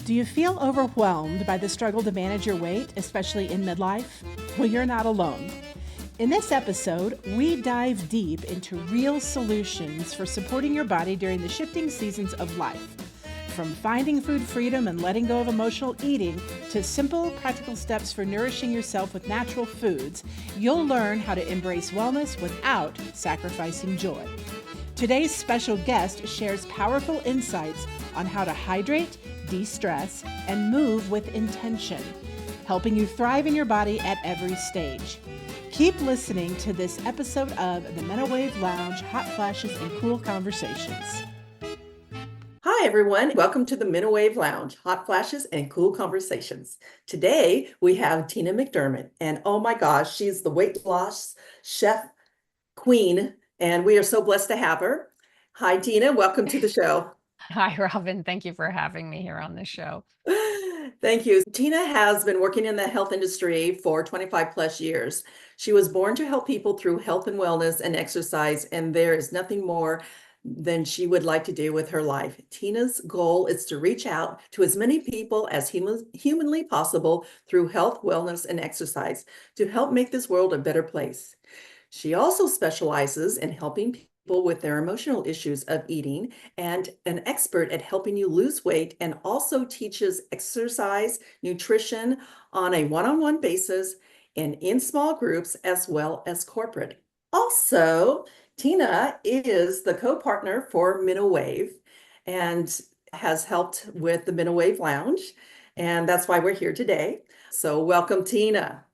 Do you feel overwhelmed by the struggle to manage your weight, especially in midlife? Well, you're not alone. In this episode, we dive deep into real solutions for supporting your body during the shifting seasons of life. From finding food freedom and letting go of emotional eating to simple, practical steps for nourishing yourself with natural foods, you'll learn how to embrace wellness without sacrificing joy. Today's special guest shares powerful insights on how to hydrate, de-stress, and move with intention, helping you thrive in your body at every stage. Keep listening to this episode of the Menowave Lounge, Hot Flashes and Cool Conversations. Hi, everyone. Welcome to the Menowave Lounge, Hot Flashes and Cool Conversations. Today, we have Tina McDermott, and oh my gosh, she's the weight loss chef queen, and we are so blessed to have her. Hi, Tina. Welcome to the show. Hi, Robin. Thank you for having me here on this show. Thank you. Tina has been working in the health industry for 25 plus years. She was born to help people through health and wellness and exercise, and there is nothing more than she would like to do with her life. Tina's goal is to reach out to as many people as humanly possible through health, wellness, and exercise to help make this world a better place. She also specializes in helping people with their emotional issues of eating and an expert at helping you lose weight, and also teaches exercise, nutrition on a one-on-one basis and in small groups as well as corporate. Also, Tina is the co-partner for Menowave and has helped with the Menowave Lounge, and that's why we're here today. So welcome, Tina.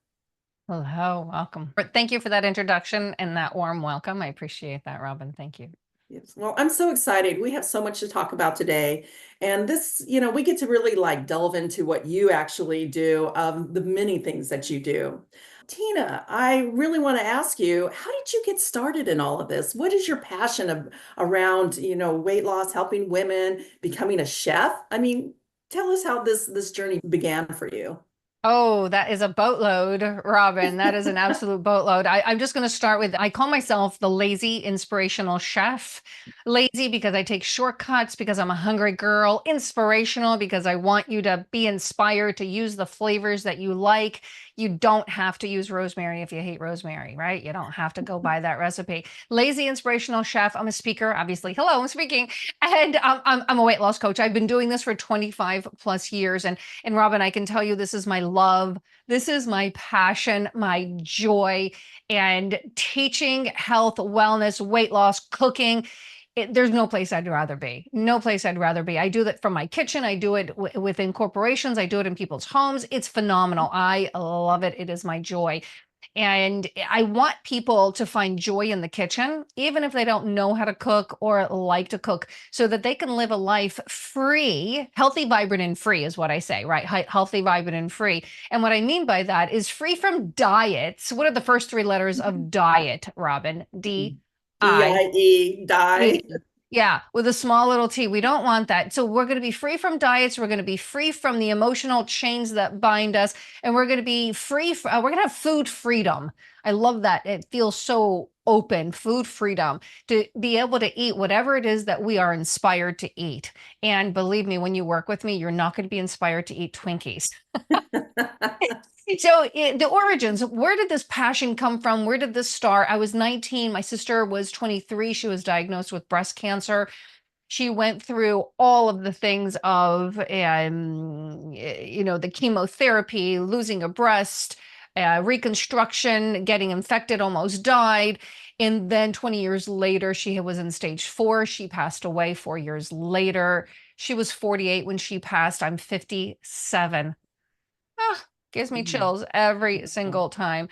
Hello, welcome. Thank you for that introduction and that warm welcome. I appreciate that, Robin. Thank you. Yes. Well, I'm so excited. We have so much to talk about today. And this, we get to really delve into what you actually do, the many things that you do. Tina, I really want to ask you, how did you get started in all of this? What is your passion around, weight loss, helping women, becoming a chef? I mean, tell us how this journey began for you. Oh, that is a boatload, Robin. That is an absolute boatload. I'm just going to start with, I call myself the lazy inspirational chef. Lazy because I take shortcuts, because I'm a hungry girl. Inspirational because I want you to be inspired to use the flavors that you like. You don't have to use rosemary if you hate rosemary, right? You don't have to go buy that recipe. Lazy inspirational chef. I'm a speaker, obviously. Hello, I'm speaking. And I'm a weight loss coach. I've been doing this for 25 plus years. And Robin, I can tell you this is my love. This is my passion, my joy, and teaching health, wellness, weight loss, cooking. There's no place I'd rather be. No place I'd rather be. I do that from my kitchen. I do it within corporations. I do it in people's homes. It's phenomenal. I love it. It is my joy. And I want people to find joy in the kitchen, even if they don't know how to cook or like to cook, so that they can live a life free, healthy, vibrant, and free is what I say, right? Healthy, vibrant, and free. And what I mean by that is free from diets. What are the first three letters of diet, Robin? D-I-E, die. Yeah, with a small little t. We don't want that. So we're going to be free from diets. We're going to be free from the emotional chains that bind us. And we're going to be free. We're going to have food freedom. I love that. It feels so open, food freedom, to be able to eat whatever it is that we are inspired to eat. And believe me, when you work with me, you're not going to be inspired to eat Twinkies. So the origins, where did this passion come from? Where did this start? I was 19. My sister was 23. She was diagnosed with breast cancer. She went through all of the things of, the chemotherapy, losing a breast, reconstruction, getting infected, almost died. And then 20 years later, she was in stage 4. She passed away 4 years later. She was 48 when she passed. I'm 57. Gives me chills every single time.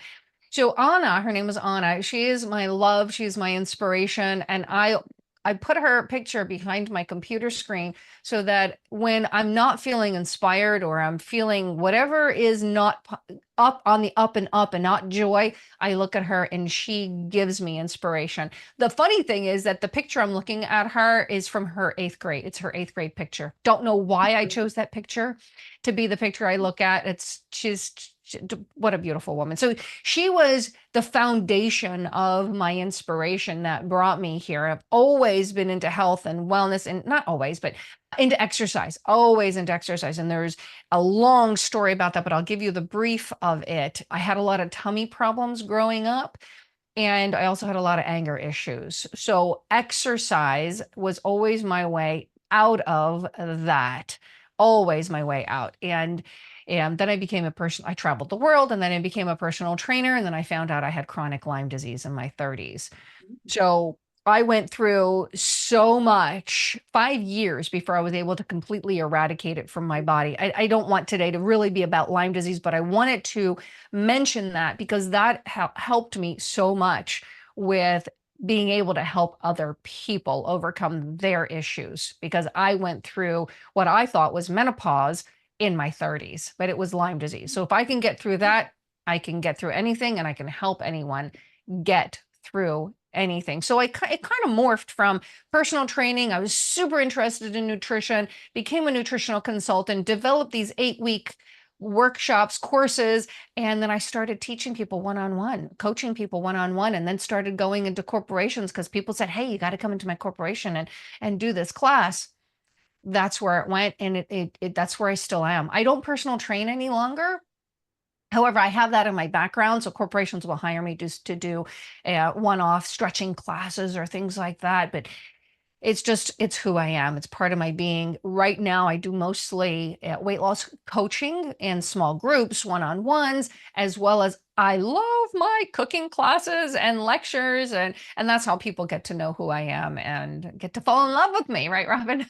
So Anna, her name was Anna. She is my love. She's my inspiration. And I put her picture behind my computer screen so that when I'm not feeling inspired, or I'm feeling whatever is not up on the up and not joy, I look at her and she gives me inspiration. The funny thing is that the picture I'm looking at her is from her 8th grade. It's her 8th grade picture. Don't know why I chose that picture to be the picture I look at. What a beautiful woman. So she was the foundation of my inspiration that brought me here. I've always been into health and wellness, and not always, but Into exercise, always into exercise. And there's a long story about that, but I'll give you the brief of it. I had a lot of tummy problems growing up. And I also had a lot of anger issues. So exercise was always my way out of that, always my way out. And then I became a person, I traveled the world, and then I became a personal trainer. And then I found out I had chronic Lyme disease in my 30s. So I went through so much, 5 years before I was able to completely eradicate it from my body. I don't want today to really be about Lyme disease, but I wanted to mention that because that helped me so much with being able to help other people overcome their issues because I went through what I thought was menopause in my 30s, but it was Lyme disease. So if I can get through that, I can get through anything and I can help anyone get through anything. So it kind of morphed from personal training. I was super interested in nutrition, became a nutritional consultant, developed these 8-week workshops, courses, and then I started teaching people one-on-one, coaching people one-on-one, and then started going into corporations because people said, "Hey, you got to come into my corporation and do this class." That's where it went, and that's where I still am. I don't personal train any longer. However, I have that in my background, so corporations will hire me just to do one-off stretching classes or things like that. But it's who I am. It's part of my being. Right now, I do mostly weight loss coaching in small groups, one-on-ones, as well as I love my cooking classes and lectures, and that's how people get to know who I am and get to fall in love with me, right, Robin?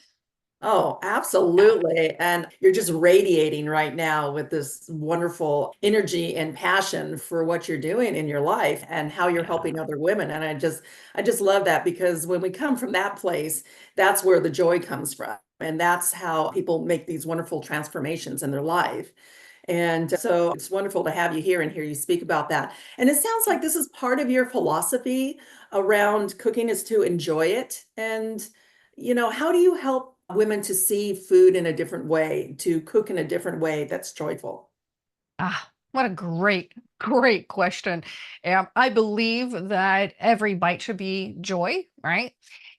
Oh, absolutely. And you're just radiating right now with this wonderful energy and passion for what you're doing in your life and how you're Yeah. helping other women. And I just love that because when we come from that place, that's where the joy comes from. And that's how people make these wonderful transformations in their life. And so it's wonderful to have you here and hear you speak about that. And it sounds like this is part of your philosophy around cooking is to enjoy it. And how do you help women to see food in a different way, to cook in a different way that's joyful? What a great question. I believe that every bite should be joy, right?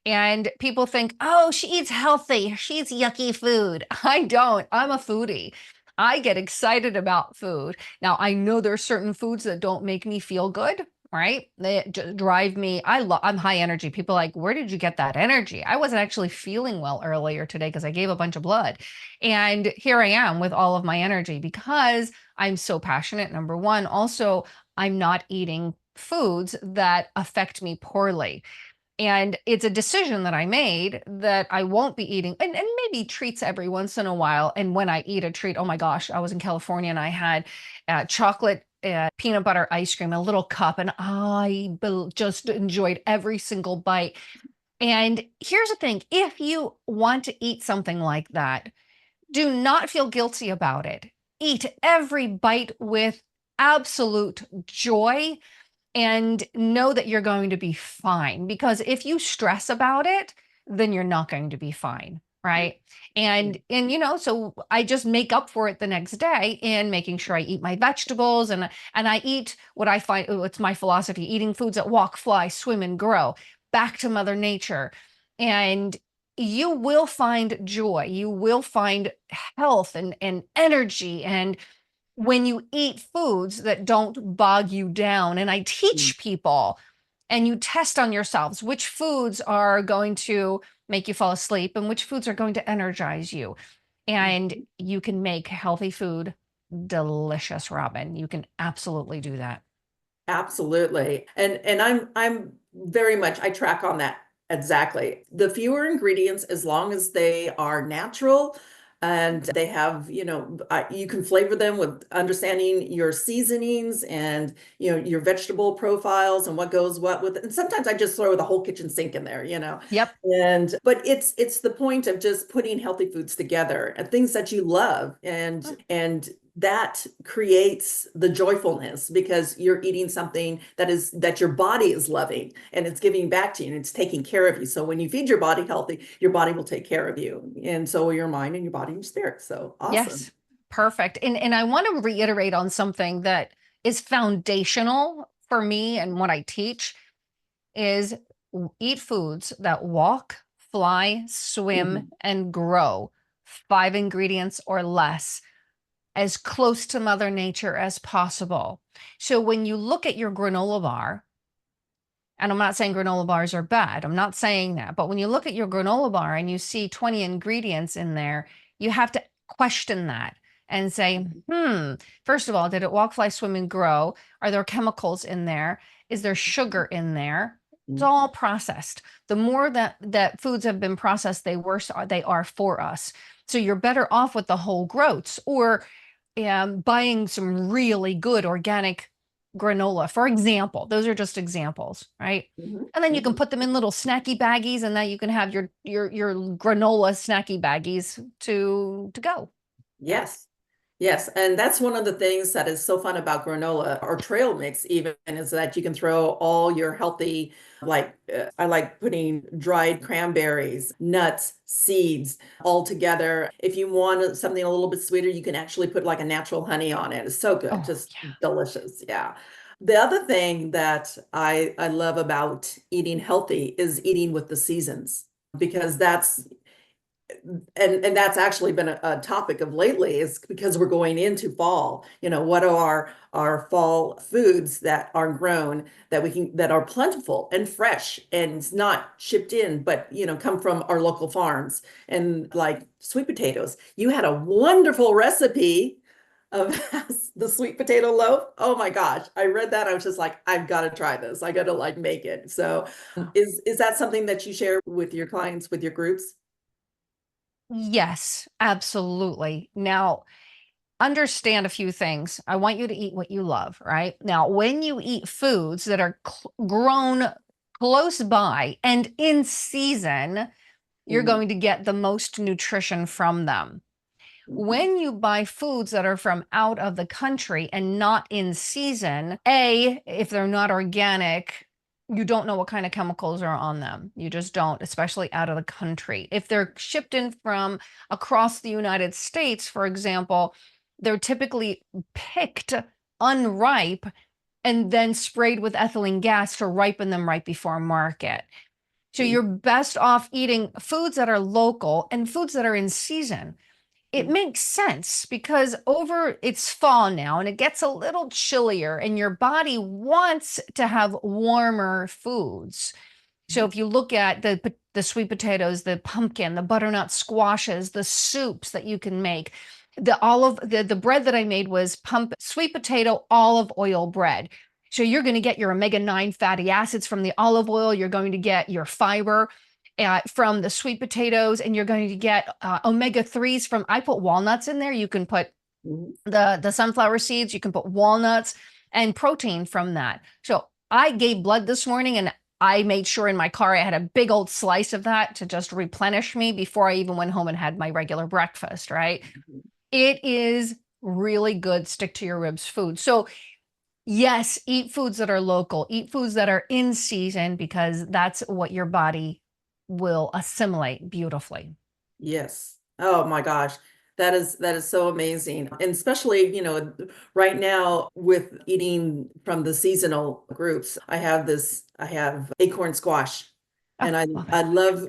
And people think, oh, she eats healthy. She eats yucky food. I don't. I'm a foodie. I get excited about food. Now, I know there are certain foods that don't make me feel good, right? They drive me. I'm high energy. People are like, where did you get that energy? I wasn't actually feeling well earlier today because I gave a bunch of blood. And here I am with all of my energy because I'm so passionate, number one. Also, I'm not eating foods that affect me poorly. And it's a decision that I made that I won't be eating, and maybe treats every once in a while. And when I eat a treat, oh my gosh, I was in California and I had chocolate peanut butter ice cream, a little cup, and just enjoyed every single bite. And here's the thing, if you want to eat something like that, do not feel guilty about it. Eat every bite with absolute joy and know that you're going to be fine. Because if you stress about it, then you're not going to be fine. Right. So I just make up for it the next day in making sure I eat my vegetables and I eat what I find it's my philosophy, eating foods that walk, fly, swim, and grow back to Mother Nature. And you will find joy, you will find health and energy. And when you eat foods that don't bog you down, and I Mm, teach people, and you test on yourselves which foods are going to make you fall asleep and which foods are going to energize you. And mhm. you can make healthy food delicious, Robin. You can absolutely do that. Absolutely. And I'm very much I track on that exactly. The fewer ingredients as long as they are natural and they have, you can flavor them with understanding your seasonings and, your vegetable profiles and what goes what with it. And sometimes I just throw the whole kitchen sink in there. Yep. And but it's the point of just putting healthy foods together and things that you love and that creates the joyfulness because you're eating something that your body is loving and it's giving back to you and it's taking care of you. So when you feed your body healthy, your body will take care of you. And so will your mind and your body and your spirit. So awesome. Yes. Perfect. And I want to reiterate on something that is foundational for me and what I teach is eat foods that walk, fly, swim, and grow. 5 ingredients or less, as close to Mother Nature as possible. So when you look at your granola bar, and I'm not saying granola bars are bad, I'm not saying that, but when you look at your granola bar and you see 20 ingredients in there, you have to question that and say, first of all, did it walk, fly, swim, and grow? Are there chemicals in there? Is there sugar in there? It's all processed. The more that foods have been processed, they worse they are for us. So you're better off with the whole groats, or buying some really good organic granola, for example. Those are just examples, right? And then you can put them in little snacky baggies, and then you can have your granola snacky baggies to go. Yes. Yes, and that's one of the things that is so fun about granola or trail mix even, is that you can throw all your healthy, like I like putting dried cranberries, nuts, seeds all together. If you want something a little bit sweeter, you can actually put like a natural honey on it. It's so good, Oh, just yeah. delicious. Yeah. The other thing that I love about eating healthy is eating with the seasons, because that's and that's actually been a topic of lately, is because we're going into fall. What are our fall foods that are grown, that are plentiful and fresh and not shipped in, but come from our local farms, and like sweet potatoes. You had a wonderful recipe of the sweet potato loaf. Oh my gosh, I read that, I was just like, I've got to try this, I got to like make it. So is that something that you share with your clients, with your groups? Yes, absolutely. Now, understand a few things. I want you to eat what you love, right? Now, when you eat foods that are grown close by and in season, you're Mhm. going to get the most nutrition from them. Mhm. When you buy foods that are from out of the country and not in season, if they're not organic, you don't know what kind of chemicals are on them. You just don't, especially out of the country. If they're shipped in from across the United States, for example, they're typically picked unripe and then sprayed with ethylene gas to ripen them right before market. So you're best off eating foods that are local and foods that are in season. It makes sense because it's fall now and it gets a little chillier and your body wants to have warmer foods. So if you look at the sweet potatoes, the pumpkin, the butternut squashes, the soups that you can make, the bread that I made was sweet potato olive oil bread. So you're going to get your omega-9 fatty acids from the olive oil. You're going to get your fiber from the sweet potatoes, and you're going to get omega-3s from, I put walnuts in there. You can put Mhm. the sunflower seeds, you can put walnuts and protein from that. So I gave blood this morning, and I made sure in my car I had a big old slice of that to just replenish me before I even went home and had my regular breakfast, right? It is really good stick to your ribs food. So yes, eat foods that are local, eat foods that are in season, because that's what your body will assimilate beautifully. Yes. Oh my gosh. That is so amazing. And especially, right now with eating from the seasonal groups, I have acorn squash, Oh, and I love it. I love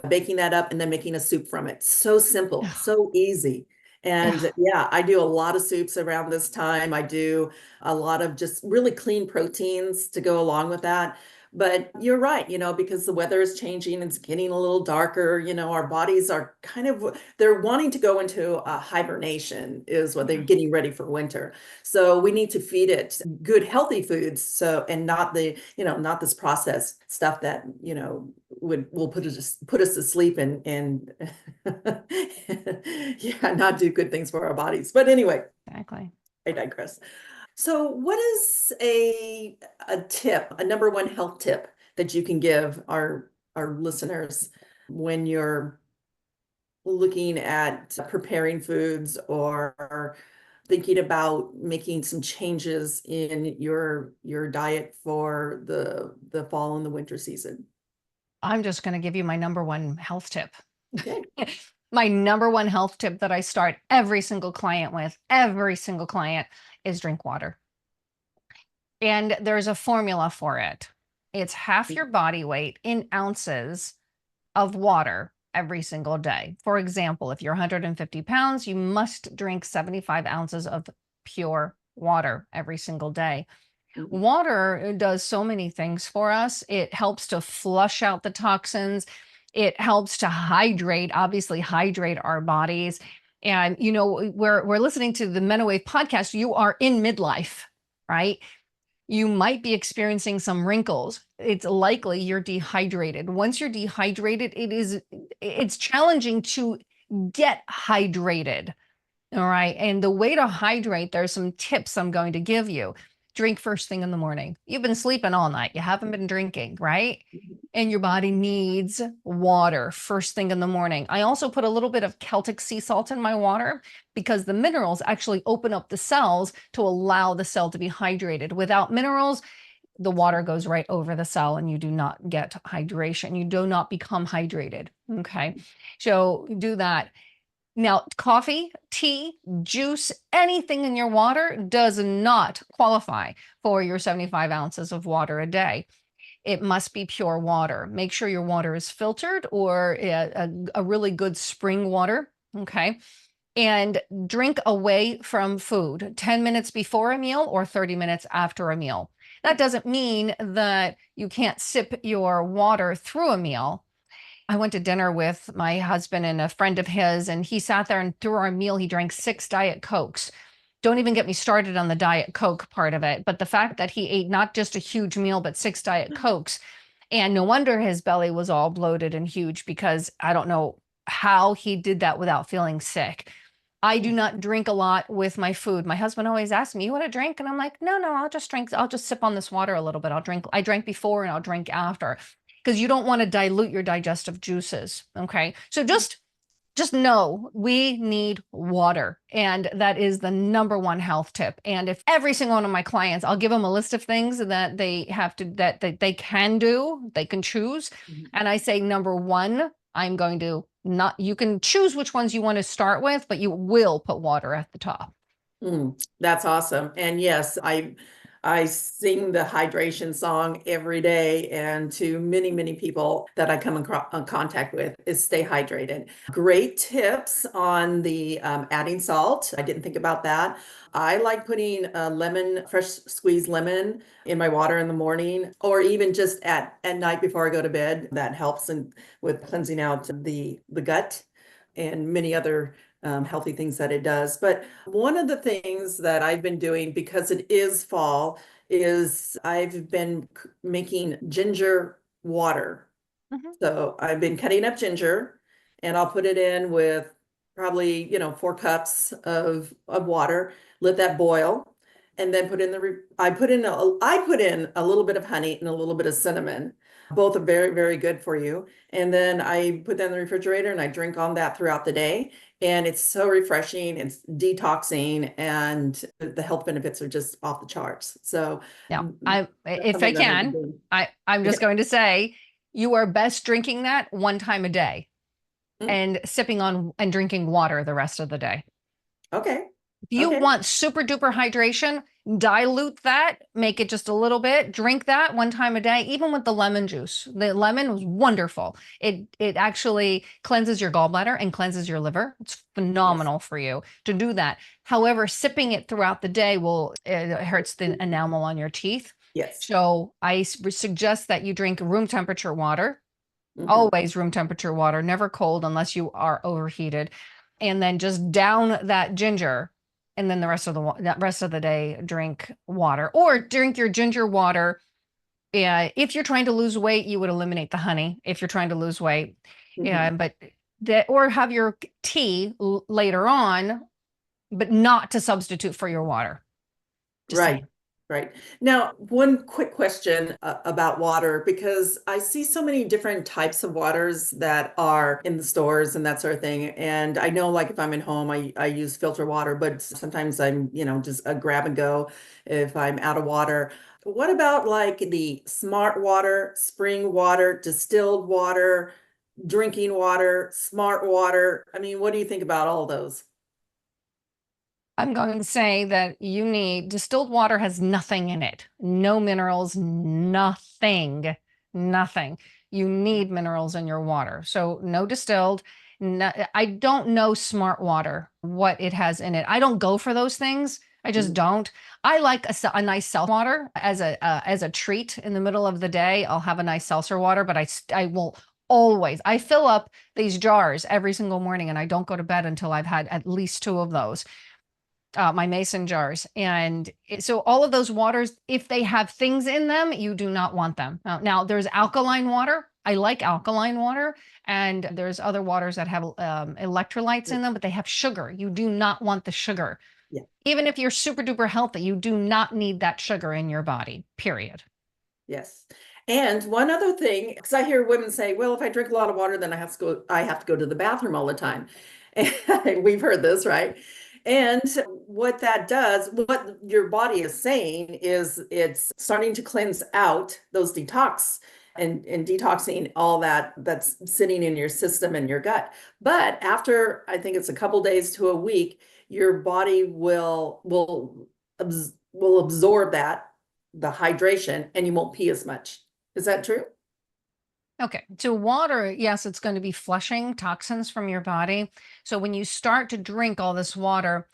baking that up and then making a soup from it. So simple, so easy. And Ugh. yeah, I do a lot of soups around this time. I do a lot of just really clean proteins to go along with that. But you're right, because the weather is changing, it's getting a little darker, our bodies are they're wanting to go into a hibernation, is what they're getting ready for winter. So we need to feed it good, healthy foods. So, and not not this processed stuff that, will put us to sleep, and yeah, not do good things for our bodies. But anyway, Exactly. I digress. So what is a tip, a number one health tip that you can give our listeners when you're looking at preparing foods, or thinking about making some changes in your diet for the fall and the winter season? I'm just going to give you my number one health tip. Okay. My number one health tip that I start every single client with, every single client, is drink water. And there's a formula for it. It's half your body weight in ounces of water every single day. For example, if you're 150 pounds, you must drink 75 ounces of pure water every single day. Mhm. Water does so many things for us. It helps to flush out the toxins. It helps to hydrate, obviously hydrate our bodies. And we're listening to the Menowave podcast. You are in midlife, right? You might be experiencing some wrinkles. It's likely you're dehydrated. Once you're dehydrated, it's challenging to get hydrated. All right. And the way to hydrate, there's some tips I'm going to give you. Drink first thing in the morning. You've been sleeping all night. You haven't been drinking, right? And your body needs water first thing in the morning. I also put a little bit of Celtic sea salt in my water because the minerals actually open up the cells to allow the cell to be hydrated. Without minerals, the water goes right over the cell and you do not get hydration. You do not become hydrated. Okay. So do that. Now, coffee, tea, juice, anything in your water does not qualify for your 75 ounces of water a day. It must be pure water. Make sure your water is filtered or a really good spring water. Okay. And drink away from food 10 minutes before a meal or 30 minutes after a meal. That doesn't mean that you can't sip your water through a meal. I went to dinner with my husband and a friend of his, and he sat there and through our meal, he drank 6 Diet Cokes. Don't even get me started on the Diet Coke part of it. But the fact that he ate not just a huge meal, but 6 Diet Cokes. And no wonder his belly was all bloated and huge because I don't know how he did that without feeling sick. I do not drink a lot with my food. My husband always asks me, "You want to drink?" And I'm like, no, I'll just drink. I'll just sip on this water a little bit. I drank before and I'll drink after because you don't want to dilute your digestive juices. Okay. So just know we need water, and that is the number one health tip. And if every single one of my clients, I'll give them a list of things that they have to, that they can do, they can choose. And I say, number one, I'm going to not, you can choose which ones you want to start with, but you will put water at the top. That's awesome. And yes, I sing the hydration song every day, and to many, many people that I come in contact with is stay hydrated. Great tips on the adding salt. I didn't think about that. I like putting a lemon, fresh squeezed lemon in my water in the morning, or even just at night before I go to bed. That helps with cleansing out the gut and many other healthy things that it does. But one of the things that I've been doing, because it is fall, is I've been making ginger water. So I've been cutting up ginger, and I'll put it in with probably 4 cups of water, let that boil, and then I put in a little bit of honey and a little bit of cinnamon. Both are very, very good for you. And then I put that in the refrigerator and I drink on that throughout the day. And it's so refreshing, it's detoxing, and the health benefits are just off the charts. So Now, that's if I something that I've been can, doing. I'm just going to say you are best drinking that one time a day Mm. and sipping on and drinking water the rest of the day. Okay. If you Okay. want super duper hydration, dilute that, make it just a little bit, drink that one time a day, even with the lemon juice. The lemon was wonderful. It actually cleanses your gallbladder and cleanses your liver. It's phenomenal for you to do that. However, sipping it throughout the day it hurts the enamel on your teeth. Yes. So I suggest that you drink room temperature water. Mhm. Always room temperature water, never cold unless you are overheated. And then just down that ginger, and then the rest of the day drink water, or drink your ginger water. Yeah, if you're trying to lose weight, you would eliminate the honey if you're trying to lose weight. Yeah, Mhm. but or have your tea later on, but not to substitute for your water. Just Right. saying. Right. Now, one quick question about water, because I see so many different types of waters that are in the stores and that sort of thing. And I know, like, if I'm at home, I use filter water, but sometimes I'm, just a grab and go if I'm out of water. What about like the smart water, spring water, distilled water, drinking water, smart water? I mean, what do you think about all those? I'm going to say that distilled water has nothing in it. No minerals, nothing. You need minerals in your water. So no distilled. No, I don't know smart water, what it has in it. I don't go for those things. I just don't. I like a nice seltzer water as a treat in the middle of the day. I'll have a nice seltzer water, but I will always, I fill up these jars every single morning, and I don't go to bed until I've had at least 2 of those, my mason jars. And so all of those waters, if they have things in them, you do not want them. Now there's alkaline water. I like alkaline water, and there's other waters that have electrolytes in them, but they have sugar. You do not want the sugar. Yeah. Even if you're super duper healthy, you do not need that sugar in your body, period. Yes. And one other thing, because I hear women say, well, if I drink a lot of water, then I have to go to the bathroom all the time. And we've heard this, right? And what that does, what your body is saying is it's starting to cleanse out those detox and detoxing all that's sitting in your system and your gut. But after, I think it's a couple days to a week, your body will absorb that, the hydration, and you won't pee as much. Is that true? Okay, so water, yes, it's going to be flushing toxins from your body. So when you start to drink all this water,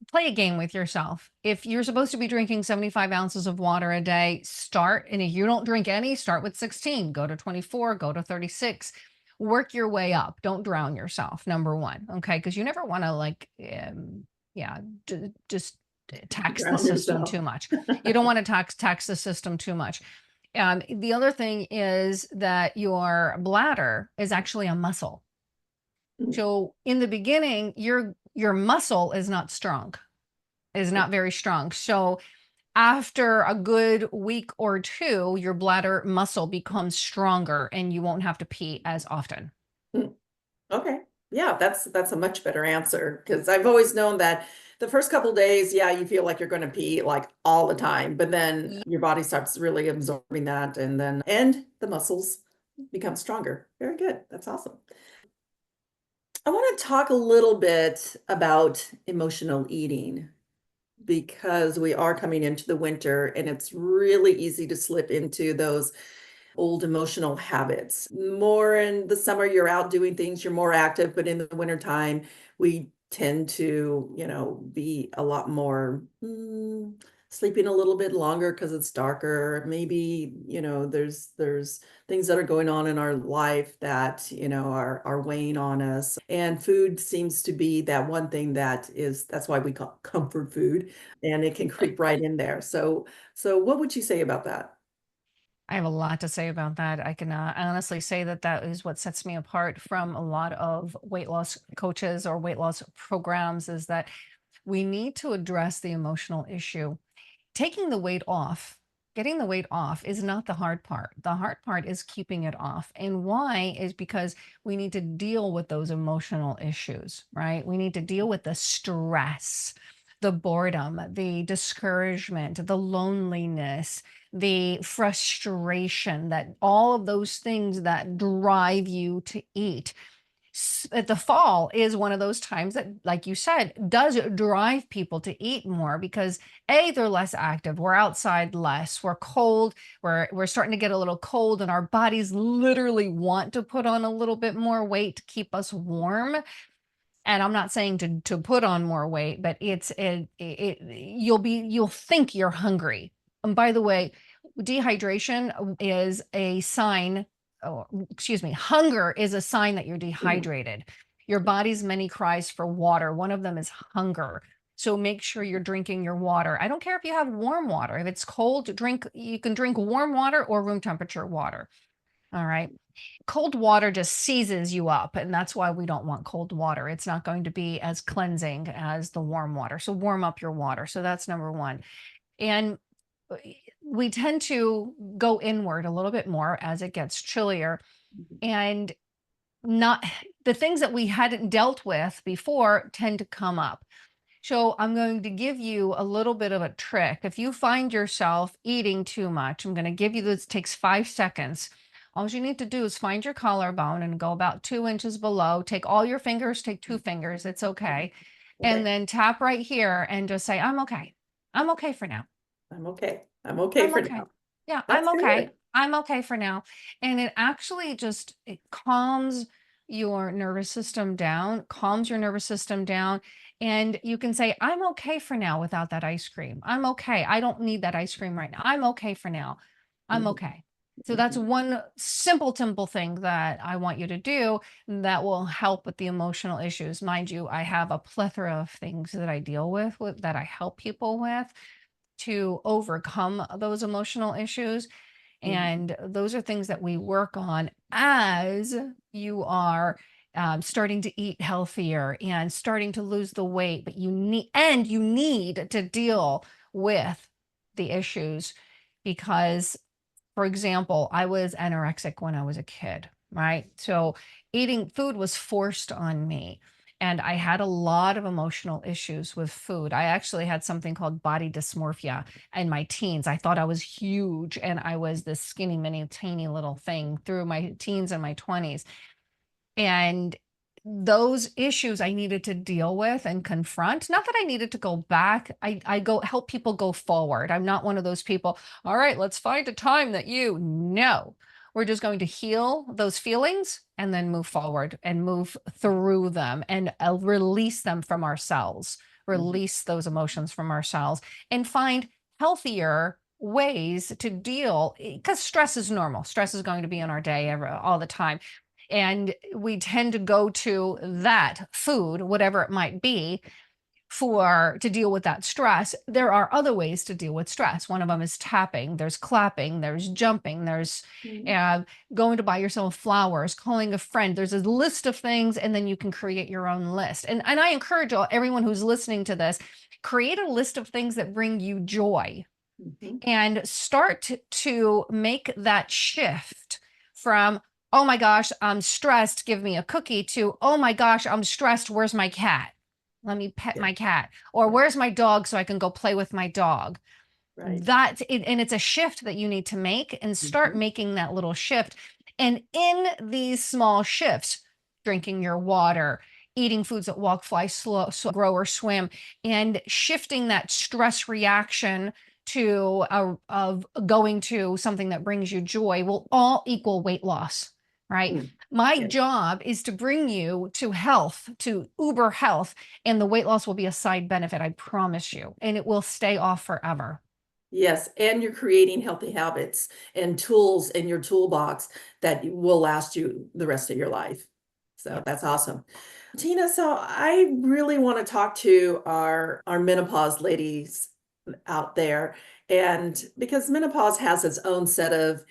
play a game with yourself. If you're supposed to be drinking 75 ounces of water a day, start. And if you don't drink any, start with 16, go to 24, go to 36. Work your way up. Don't drown yourself, number one. Okay, because you never want to just tax the Drown system yourself. too much. You don't want to tax the system too much. The other thing is that your bladder is actually a muscle. So in the beginning, your muscle is not strong, is not very strong. So after a good week or two, your bladder muscle becomes stronger and you won't have to pee as often. Okay. Yeah, that's a much better answer, because I've always known that the first couple of days, yeah, you feel like you're going to pee like all the time, but then your body starts really absorbing that, and the muscles become stronger. Very good. That's awesome. I want to talk a little bit about emotional eating, because we are coming into the winter and it's really easy to slip into those old emotional habits. More in the summer, you're out doing things, you're more active, but in the wintertime, we tend to, be a lot more sleeping a little bit longer because it's darker. Maybe, there's things that are going on in our life that, are weighing on us. And food seems to be that one thing that's why we call comfort food, and it can creep right in there. So what would you say about that? I have a lot to say about that. I can honestly say that that is what sets me apart from a lot of weight loss coaches or weight loss programs, is that we need to address the emotional issue. Taking the weight off, getting the weight off is not the hard part. The hard part is keeping it off. And why is because we need to deal with those emotional issues, right? We need to deal with the stress, the boredom, the discouragement, the loneliness, the frustration, that all of those things that drive you to eat. At the fall is one of those times that, like you said, does drive people to eat more, because they're less active, we're outside less, we're cold, we're starting to get a little cold, and our bodies literally want to put on a little bit more weight to keep us warm. And I'm not saying to put on more weight, but you'll think you're hungry. And by the way, dehydration is a sign, oh, excuse me, hunger is a sign that you're dehydrated. Your body's many cries for water. One of them is hunger. So make sure you're drinking your water. I don't care if you have warm water. If it's cold, you can drink warm water or room temperature water. All right. Cold water just seizes you up, and that's why we don't want cold water. It's not going to be as cleansing as the warm water. So warm up your water. So that's number one. And we tend to go inward a little bit more as it gets chillier, and not the things that we hadn't dealt with before tend to come up. So I'm going to give you a little bit of a trick. If you find yourself eating too much, I'm going to give you this, takes 5 seconds. All you need to do is find your collarbone and go about 2 inches below. Take all your fingers, take 2 fingers. It's okay. Okay. And then tap right here and just say, I'm okay. I'm okay for now. I'm okay. I'm okay I'm for okay. now. Yeah, That's I'm okay. good. I'm okay for now. And it actually just it calms your nervous system down, calms your nervous system down. And you can say, I'm okay for now without that ice cream. I'm okay. I don't need that ice cream right now. I'm okay for now. I'm Mhm, okay. So that's mhm, one simple thing that I want you to do that will help with the emotional issues. Mind you, I have a plethora of things that I deal with that I help people with to overcome those emotional issues. mhm, And those are things that we work on as you are starting to eat healthier and starting to lose the weight. But you need to deal with the issues because, for example, I was anorexic when I was a kid, right? So eating food was forced on me. And I had a lot of emotional issues with food. I actually had something called body dysmorphia in my teens. I thought I was huge and I was this skinny, mini, tiny little thing through my teens and my 20s. And those issues I needed to deal with and confront. Not that I needed to go back. I go help people go forward. I'm not one of those people. All right, let's find a time that you no. We're just going to heal those feelings and then move forward and move through them and release them from ourselves, mhm. release those emotions from ourselves and find healthier ways to deal because stress is normal. Stress is going to be in our day all the time, and we tend to go to that food, whatever it might be, for to deal with that stress. There are other ways to deal with stress. One of them is tapping, there's clapping, there's jumping, there's Mhm. uh, going to buy yourself flowers, calling a friend. There's a list of things, and then you can create your own list. And I encourage everyone who's listening to this, create a list of things that bring you joy Mhm. and start to make that shift from, oh my gosh, I'm stressed, give me a cookie, to, oh my gosh, I'm stressed, where's my cat? Let me pet Yeah, my cat. Or yeah, where's my dog so I can go play with my dog? right. That's it, and it's a shift that you need to make and start Mhm, making that little shift. And in these small shifts, drinking your water, eating foods that walk, fly, grow, or swim, and shifting that stress reaction to of going to something that brings you joy will all equal weight loss, right? mm, My yeah. job is to bring you to health, to uber health, and the weight loss will be a side benefit, I promise you, and it will stay off forever. Yes, and you're creating healthy habits and tools in your toolbox that will last you the rest of your life. So Yeah. that's awesome. Tina, so I really want to talk to our menopause ladies out there. And because menopause has its own set of,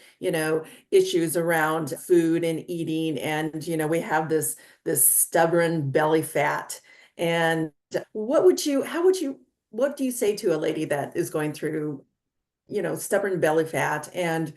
issues around food and eating. And, we have this stubborn belly fat. And what do you say to a lady that is going through stubborn belly fat and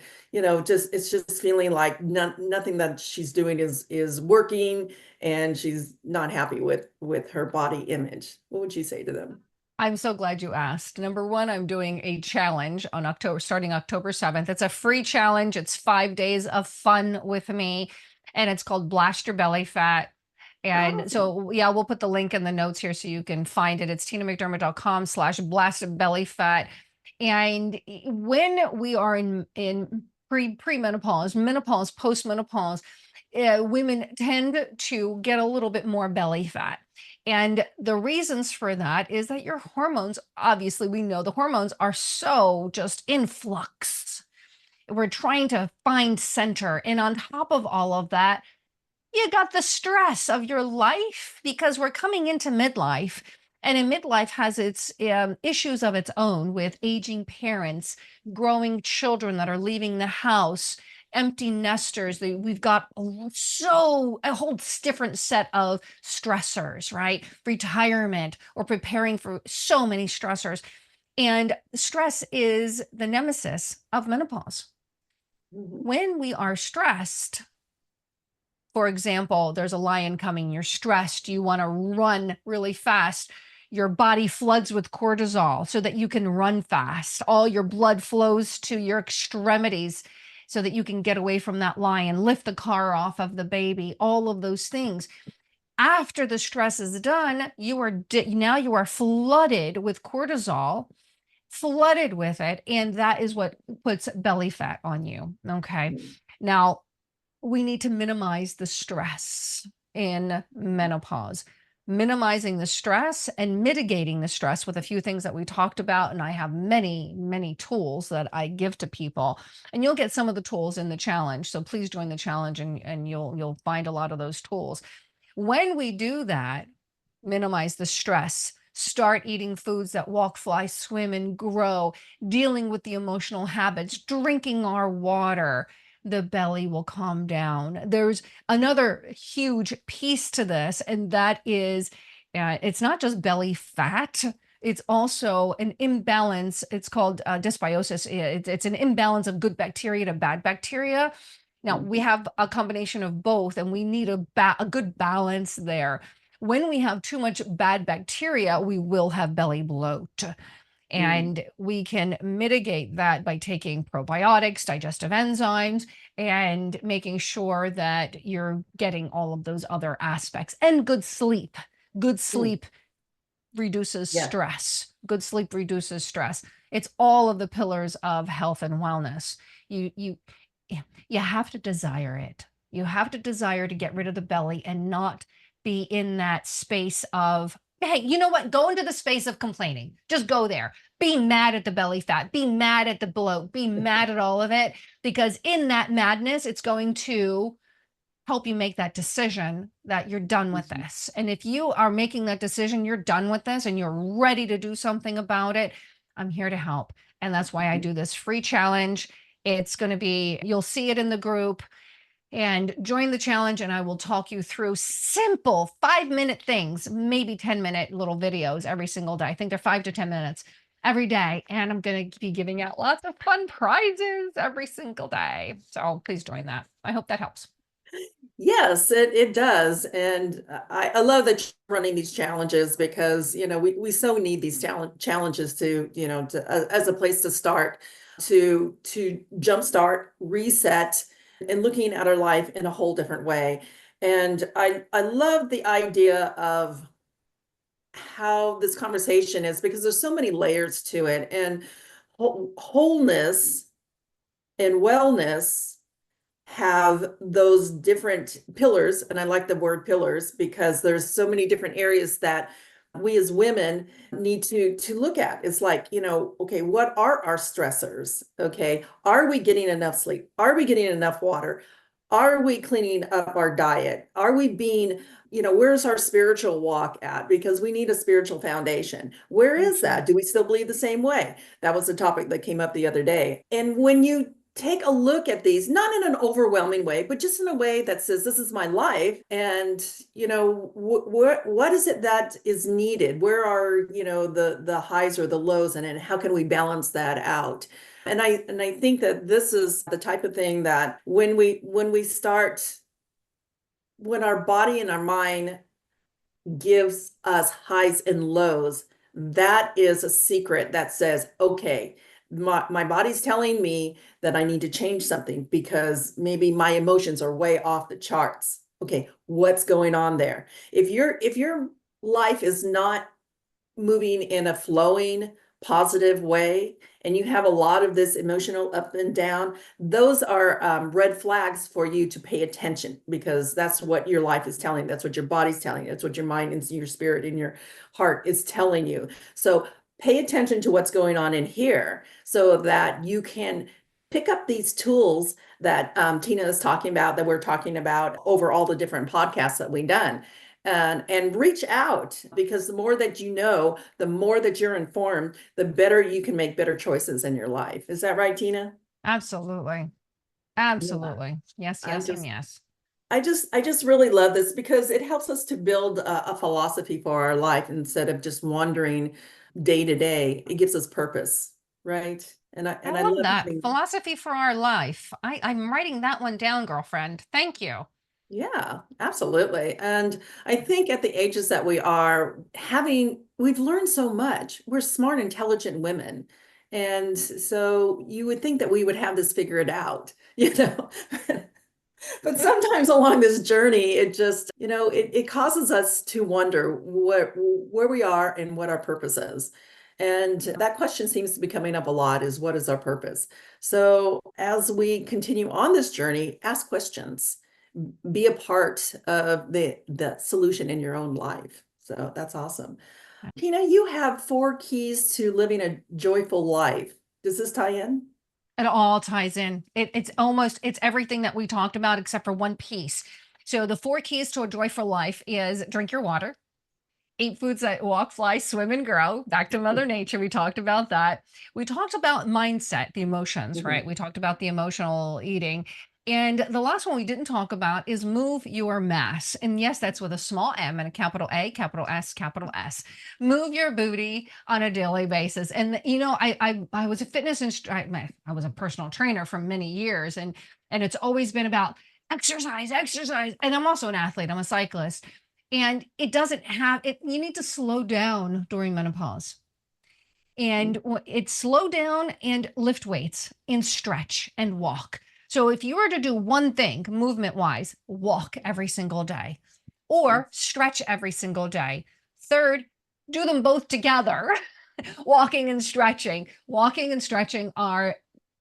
just it's just feeling like nothing that she's doing is working and she's not happy with her body image? What would you say to them? I'm so glad you asked. Number one, I'm doing a challenge on starting October 7th. It's a free challenge. It's 5 days of fun with me, and it's called Blast Your Belly Fat. And Awesome. so, yeah, we'll put the link in the notes here so you can find it. It's tinamcdermott.com/blast belly fat. And when we are in premenopause, menopause, postmenopause, women tend to get a little bit more belly fat. And the reasons for that is that your hormones, obviously, we know the hormones are so just in flux. We're trying to find center. And on top of all of that, you got the stress of your life because we're coming into midlife. And in midlife has its issues of its own with aging parents, growing children that are leaving the house, empty nesters. We've got a whole different set of stressors, right? Retirement or preparing for so many stressors. And stress is the nemesis of menopause. Mhm. When we are stressed, for example, there's a lion coming, you're stressed, you want to run really fast. Your body floods with cortisol so that you can run fast. All your blood flows to your extremities so that you can get away from that lion, lift the car off of the baby, all of those things. After the stress is done, now you are flooded with cortisol flooded with it. And that is what puts belly fat on you. Okay. Now, we need to minimize the stress in menopause. Minimizing the stress and mitigating the stress with a few things that we talked about. And I have many, many tools that I give to people. And you'll get some of the tools in the challenge. So please join the challenge and you'll find a lot of those tools. When we do that, minimize the stress, start eating foods that walk, fly, swim, and grow, dealing with the emotional habits, drinking our water, the belly will calm down. There's another huge piece to this, and that is it's not just belly fat. It's also an imbalance. It's called dysbiosis. It's an imbalance of good bacteria to bad bacteria. Now, we have a combination of both, and we need a good balance there. When we have too much bad bacteria, we will have belly bloat. And we can mitigate that by taking probiotics, digestive enzymes, and making sure that you're getting all of those other aspects. And good sleep. Good sleep reduces Yeah. stress. Good sleep reduces stress. It's all of the pillars of health and wellness. You have to desire it. You have to desire to get rid of the belly and not be in that space of, hey, you know what? Go into the space of complaining. Just go there. Be mad at the belly fat. Be mad at the bloat. Be mad at all of it. Because in that madness, it's going to help you make that decision that you're done with this. And if you are making that decision, you're done with this and you're ready to do something about it, I'm here to help. And that's why I do this free challenge. It's going to be, you'll see it in the group, and join the challenge. And I will talk you through simple 5-minute things, maybe 10-minute little videos every single day. I think they're 5 to 10 minutes every day. And I'm going to be giving out lots of fun prizes every single day. So please join that. I hope that helps. Yes, it does. And I love that you're running these challenges because, we so need these challenges to, as a place to start, to jumpstart, reset, and looking at our life in a whole different way. And I love the idea of how this conversation is because there's so many layers to it, and wholeness and wellness have those different pillars. And I like the word pillars because there's so many different areas that we as women need to look at. It's like, okay, what are our stressors? Okay. Are we getting enough sleep? Are we getting enough water? Are we cleaning up our diet? Are we being, where's our spiritual walk at? Because we need a spiritual foundation. Where is that? Do we still believe the same way? That was the topic that came up the other day. And when you take a look at these, not in an overwhelming way, but just in a way that says, this is my life. And, what is it that is needed? Where are, the highs or the lows in it? And how can we balance that out? And I think that this is the type of thing that when our body and our mind gives us highs and lows, that is a secret that says, okay, my body's telling me that I need to change something because maybe my emotions are way off the charts. Okay, what's going on there? If your life is not moving in a flowing, positive way, and you have a lot of this emotional up and down, those are red flags for you to pay attention because that's what your life is telling. That's what your body's telling you. That's what your mind and your spirit and your heart is telling you. So pay attention to what's going on in here so that you can pick up these tools that Tina is talking about, that we're talking about over all the different podcasts that we've done. And reach out, because the more that you know, the more that you're informed, the better you can make better choices in your life. Is that right, Tina? Absolutely. Absolutely. Yeah. Yes, and yes. I just really love this because it helps us to build a philosophy for our life instead of just wandering day to day. It gives us purpose, right? And I love love that having, philosophy for our life. I'm writing that one down, girlfriend. Thank you. yeah, absolutely. And I think at the ages that we are we've learned so much. We're smart, intelligent women. And so you would think that we would have this figured out, you know. But sometimes along this journey, it just, it causes us to wonder where we are and what our purpose is. And that question seems to be coming up a lot, is what is our purpose? So as we continue on this journey, ask questions, be a part of the solution in your own life. So that's awesome. Tina, you have 4 keys to living a joyful life. Does this tie in? It all ties in. It's everything that we talked about except for one piece. So the 4 keys to a joyful life is drink your water, eat foods that walk, fly, swim, and grow. Back to Mother Nature. We talked about that. We talked about mindset, the emotions, right? Mhm. We talked about the emotional eating. And the last one we didn't talk about is move your mass. And yes, that's with a small M and a capital A, capital S, capital S. Move your booty on a daily basis. And I was a fitness instructor. I was a personal trainer for many years, and it's always been about exercise, exercise. And I'm also an athlete. I'm a cyclist. And it doesn't have it, you need to slow down during menopause. And it's slow down and lift weights and stretch and walk. So if you were to do one thing movement wise, walk every single day or stretch every single day. Third, do them both together. Walking and stretching. Walking and stretching are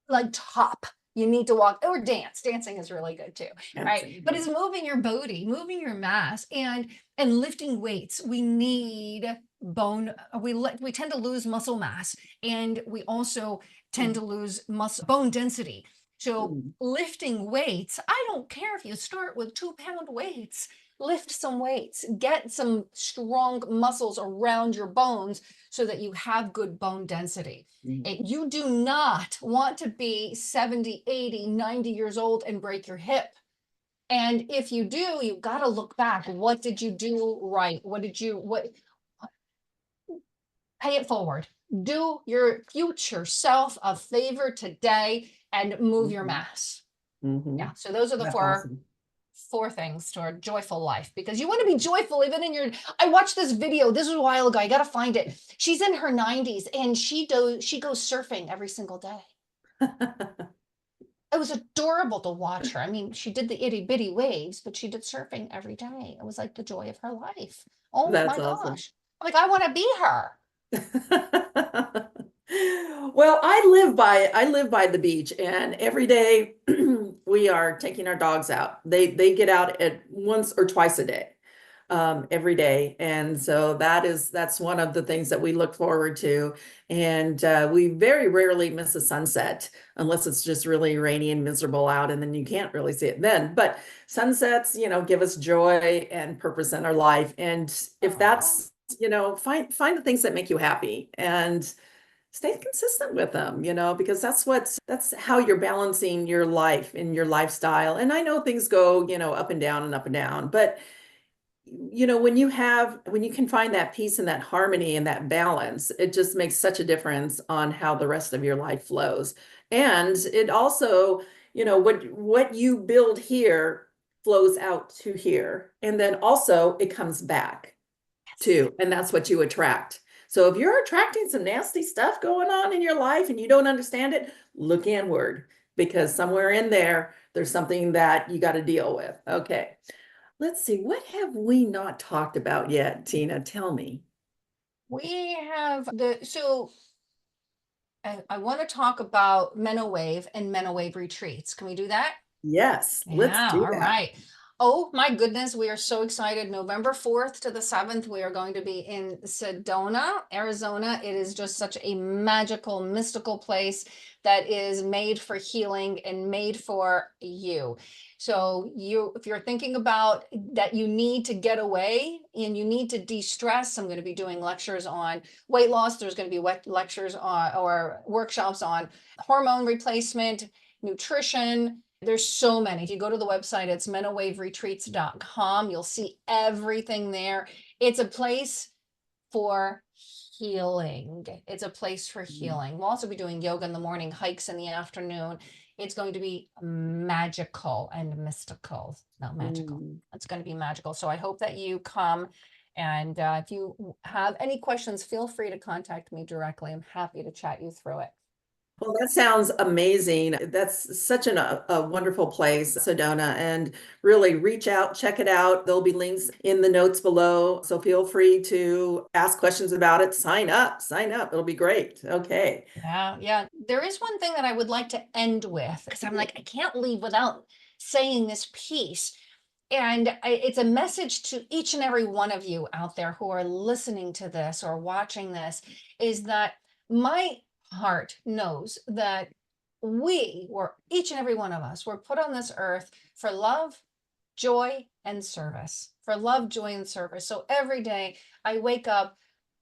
like top. You need to walk or dance. Dancing is really good too, right? But it's moving your body, moving your mass, and lifting weights. We need bone. We tend to lose muscle mass, and we also tend to lose muscle bone density. So lifting weights, I don't care if you start with 2-pound weights. Lift some weights, get some strong muscles around your bones so that you have good bone density. And you do not want to be 70, 80, 90 years old and break your hip. And if you do, you've got to look back. What did you do right? Pay it forward. Do your future self a favor today and move your mass. Yeah. So those are the That's four awesome. four things to a joyful life, because you want to be joyful even in your I watched this video. This was a while ago. I got to find it. She's in her 90s and she goes surfing every single day. It was adorable to watch her. I mean, she did the itty bitty waves, but she did surfing every day. It was like the joy of her life. Oh That's my awesome. gosh. I'm like, I want to be her. Well, I live by the beach, and every day we are taking our dogs out. They get out at once or twice a day, every day, and so that's one of the things that we look forward to. And we very rarely miss a sunset unless it's just really rainy and miserable out, and then you can't really see it then. But sunsets, give us joy and purpose in our life. And if that's find the things that make you happy and stay consistent with them, because that's how you're balancing your life and your lifestyle. And I know things go, up and down and up and down, but when you can find that peace and that harmony and that balance, it just makes such a difference on how the rest of your life flows. And it also, what you build here flows out to here. And then also it comes back too. And that's what you attract. So if you're attracting some nasty stuff going on in your life and you don't understand it, look inward, because somewhere in there, there's something that you got to deal with. Okay. Let's see. What have we not talked about yet, Tina? Tell me. We have I want to talk about Menowave and Menowave retreats. Can we do that? Yes, let's Yeah, do all that. right. Oh my goodness, we are so excited. November 4th to the 7th, we are going to be in Sedona, Arizona. It is just such a magical, mystical place that is made for healing and made for you. So if you're thinking about that, you need to get away and you need to de-stress. I'm going to be doing lectures on weight loss. There's going to be lectures on or workshops on hormone replacement, nutrition. There's so many. If you go to the website, it's menowaveretreats.com. You'll see everything there. It's a place for healing. It's a place for healing. We'll also be doing yoga in the morning, hikes in the afternoon. It's going to be magical and mystical. Not magical. It's going to be magical. So I hope that you come. And if you have any questions, feel free to contact me directly. I'm happy to chat you through it. Well, that sounds amazing. That's such a wonderful place, Sedona, and really reach out, check it out. There'll be links in the notes below. So feel free to ask questions about it. Sign up. It'll be great. Okay. Yeah, yeah. There is one thing that I would like to end with because I'm like, I can't leave without saying this piece. And it's a message to each and every one of you out there who are listening to this or watching this is that my heart knows that each and every one of us, were put on this earth for love, joy, and service. For love, joy, and service. So every day I wake up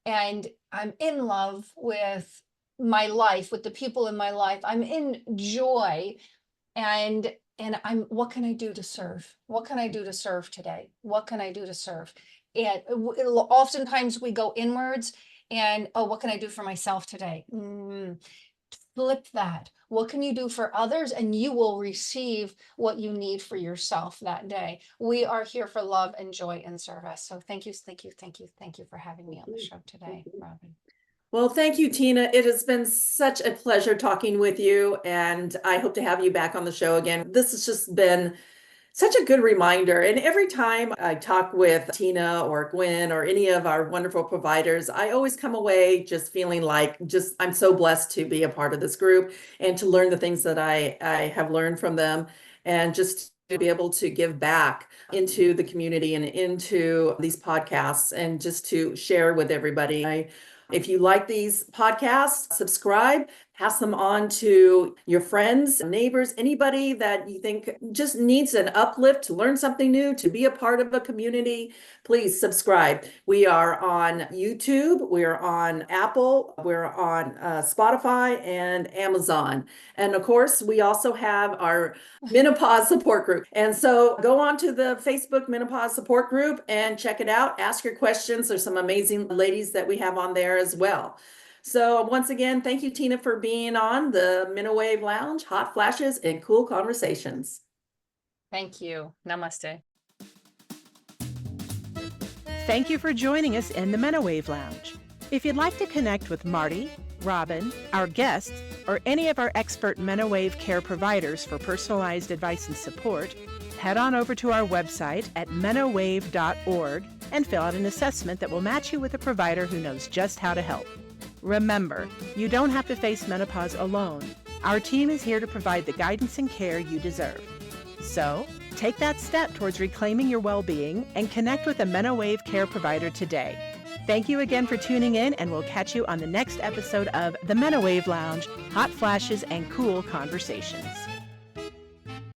and I'm in love with my life, with the people in my life. I'm in joy and I'm what can I do to serve? What can I do to serve today? What can I do to serve? And oftentimes we go inwards and oh, what can I do for myself today? Flip that. What can you do for others? And you will receive what you need for yourself that day. We are here for love and joy and service. So thank you for having me on the show today, Robin. Well, thank you, Tina. It has been such a pleasure talking with you, and I hope to have you back on the show again. This has just been such a good reminder. And every time I talk with Tina or Gwen or any of our wonderful providers, I always come away just feeling like I'm so blessed to be a part of this group and to learn the things that I have learned from them and just to be able to give back into the community and into these podcasts and just to share with everybody. If you like these podcasts, subscribe, pass them on to your friends, neighbors, anybody that you think just needs an uplift to learn something new, to be a part of a community. Please subscribe. We are on YouTube, we're on Apple, we're on Spotify and Amazon. And of course, we also have our Menopause support group. And so go on to the Facebook Menopause support group and check it out. Ask your questions. There's some amazing ladies that we have on there as well. So once again, thank you, Tina, for being on the Menowave Lounge, hot flashes and cool conversations. Thank you. Namaste. Thank you for joining us in the Menowave Lounge. If you'd like to connect with Marty, Robin, our guests, or any of our expert Menowave care providers for personalized advice and support, head on over to our website at menowave.org and fill out an assessment that will match you with a provider who knows just how to help. Remember, you don't have to face menopause alone. Our team is here to provide the guidance and care you deserve. So, take that step towards reclaiming your well-being and connect with a Menowave care provider today. Thank you again for tuning in, and we'll catch you on the next episode of the Menowave Lounge, Hot Flashes and Cool Conversations.